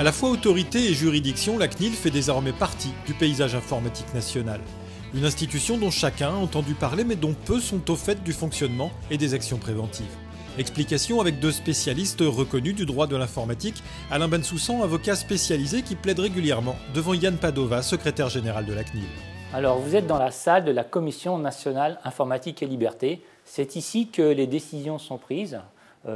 la fois autorité et juridiction, la CNIL fait désormais partie du paysage informatique national. Une institution dont chacun a entendu parler mais dont peu sont au fait du fonctionnement et des actions préventives. Explication avec deux spécialistes reconnus du droit de l'informatique, Alain Bensoussan, avocat spécialisé qui plaide régulièrement devant Yann Padova, secrétaire général de la CNIL. Alors vous êtes dans la salle de la Commission nationale informatique et liberté. C'est ici que les décisions sont prises,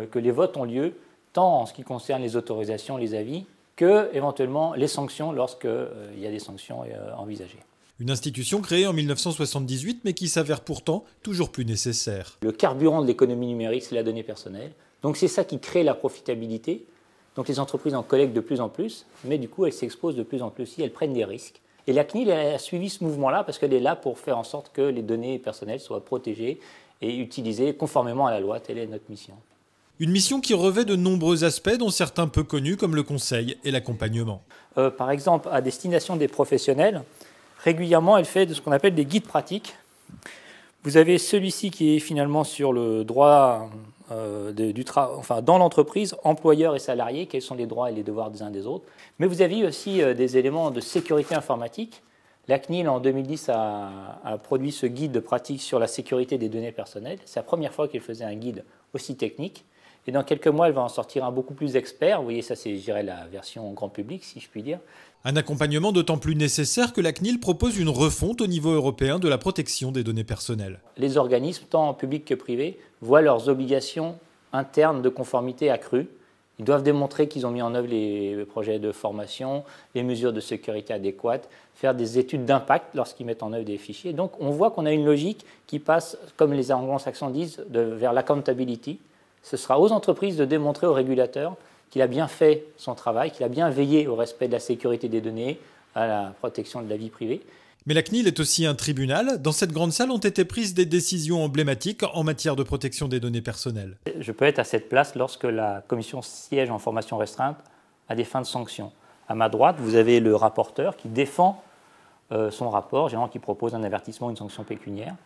que les votes ont lieu, tant en ce qui concerne les autorisations, les avis, que éventuellement les sanctions lorsqu'il y a des sanctions envisagées. Une institution créée en 1978 mais qui s'avère pourtant toujours plus nécessaire. Le carburant de l'économie numérique, c'est la donnée personnelle. Donc c'est ça qui crée la profitabilité. Donc les entreprises en collectent de plus en plus, mais du coup elles s'exposent de plus en plus, elles prennent des risques. Et la CNIL a suivi ce mouvement-là parce qu'elle est là pour faire en sorte que les données personnelles soient protégées et utilisées conformément à la loi. Telle est notre mission. Une mission qui revêt de nombreux aspects, dont certains peu connus comme le conseil et l'accompagnement. Par exemple, à destination des professionnels, régulièrement, elle fait de ce qu'on appelle des guides pratiques. Vous avez celui-ci qui est finalement sur le droit dans l'entreprise, employeurs et salariés, quels sont les droits et les devoirs des uns des autres. Mais vous avez aussi des éléments de sécurité informatique. La CNIL, en 2010, a produit ce guide pratique sur la sécurité des données personnelles. C'est la première fois qu'elle faisait un guide aussi technique. Et dans quelques mois, elle va en sortir un beaucoup plus expert. Vous voyez, ça c'est, je dirais, la version grand public, si je puis dire. Un accompagnement d'autant plus nécessaire que la CNIL propose une refonte au niveau européen de la protection des données personnelles. Les organismes, tant publics que privés, voient leurs obligations internes de conformité accrues. Ils doivent démontrer qu'ils ont mis en œuvre les projets de formation, les mesures de sécurité adéquates, faire des études d'impact lorsqu'ils mettent en œuvre des fichiers. Donc on voit qu'on a une logique qui passe, comme les anglo-saxons disent, vers l'accountability. Ce sera aux entreprises de démontrer aux régulateurs qu'il a bien fait son travail, qu'il a bien veillé au respect de la sécurité des données, à la protection de la vie privée. Mais la CNIL est aussi un tribunal. Dans cette grande salle ont été prises des décisions emblématiques en matière de protection des données personnelles. Je peux être à cette place lorsque la commission siège en formation restreinte à des fins de sanction. À ma droite, vous avez le rapporteur qui défend son rapport, généralement qui propose un avertissement, une sanction pécuniaire.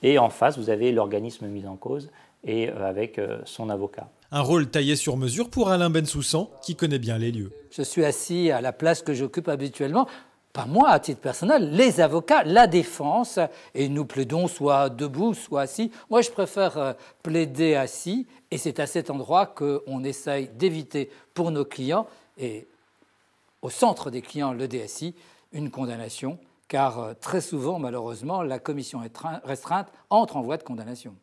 Et en face, vous avez l'organisme mis en cause et avec son avocat. Un rôle taillé sur mesure pour Alain Bensoussan, qui connaît bien les lieux. Je suis assis à la place que j'occupe habituellement. Pas moi, à titre personnel, les avocats, la défense, et nous plaidons soit debout, soit assis. Moi, je préfère plaider assis, et c'est à cet endroit qu'on essaye d'éviter pour nos clients, et au centre des clients, le DSI, une condamnation, car très souvent, malheureusement, la commission restreinte entre en voie de condamnation.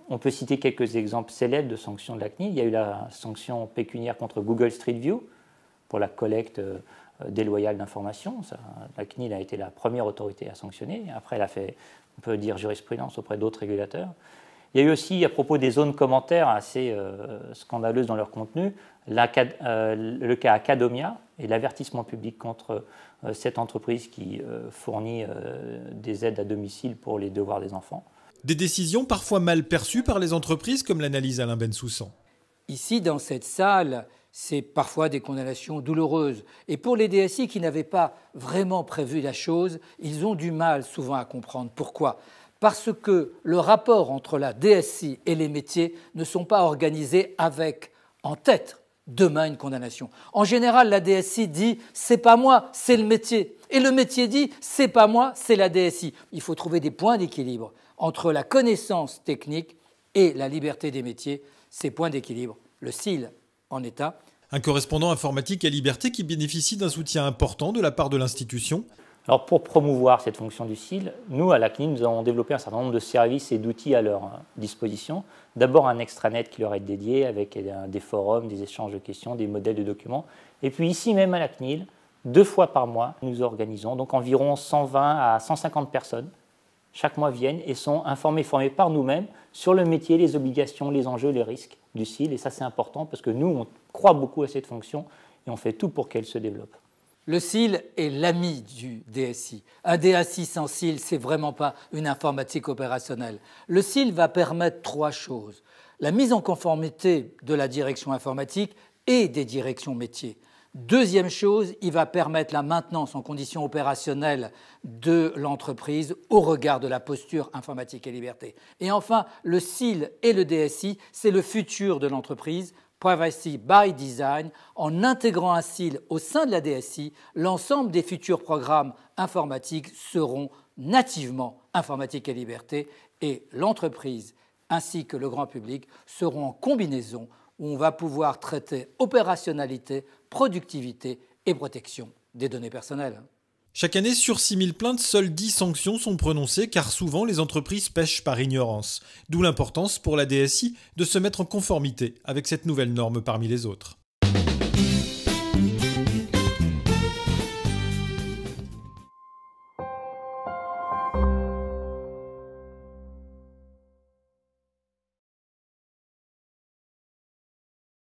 On peut citer quelques exemples célèbres de sanctions de la CNIL. Il y a eu la sanction pécuniaire contre Google Street View pour la collecte déloyale d'informations. La CNIL a été la première autorité à sanctionner. Après, elle a fait, on peut dire, jurisprudence auprès d'autres régulateurs. Il y a eu aussi, à propos des zones commentaires assez scandaleuses dans leur contenu, le cas Acadomia et l'avertissement public contre cette entreprise qui fournit des aides à domicile pour les devoirs des enfants. Des décisions parfois mal perçues par les entreprises, comme l'analyse Alain Bensoussan. Ici, dans cette salle, c'est parfois des condamnations douloureuses. Et pour les DSI qui n'avaient pas vraiment prévu la chose, ils ont du mal souvent à comprendre. Pourquoi ? Parce que le rapport entre la DSI et les métiers ne sont pas organisés avec en tête demain une condamnation. En général, la DSI dit « c'est pas moi, c'est le métier ». Et le métier dit « c'est pas moi, c'est la DSI ». Il faut trouver des points d'équilibre entre la connaissance technique et la liberté des métiers. Ces points d'équilibre, le SIL en est un. Un correspondant informatique et liberté qui bénéficie d'un soutien important de la part de l'institution. Alors pour promouvoir cette fonction du SIL, nous, à la CNIL, nous avons développé un certain nombre de services et d'outils à leur disposition. D'abord un extranet qui leur est dédié avec des forums, des échanges de questions, des modèles de documents. Et puis ici même à la CNIL, 2 fois par mois, nous organisons donc environ 120 à 150 personnes. Chaque mois viennent et sont informés, formés par nous-mêmes sur le métier, les obligations, les enjeux, les risques du SIL. Et ça, c'est important parce que nous, on croit beaucoup à cette fonction et on fait tout pour qu'elle se développe. Le SIL est l'ami du DSI. Un DSI sans SIL, c'est vraiment pas une informatique opérationnelle. Le SIL va permettre 3 choses. La mise en conformité de la direction informatique et des directions métiers. Deuxième chose, il va permettre la maintenance en conditions opérationnelles de l'entreprise au regard de la posture informatique et liberté. Et enfin, le SIL et le DSI, c'est le futur de l'entreprise Privacy by Design, en intégrant ainsi au sein de la DSI, l'ensemble des futurs programmes informatiques seront nativement informatique et liberté, et l'entreprise ainsi que le grand public seront en combinaison où on va pouvoir traiter opérationnalité, productivité et protection des données personnelles. Chaque année, sur 6000 plaintes, seules 10 sanctions sont prononcées car souvent les entreprises pêchent par ignorance. D'où l'importance pour la DSI de se mettre en conformité avec cette nouvelle norme parmi les autres.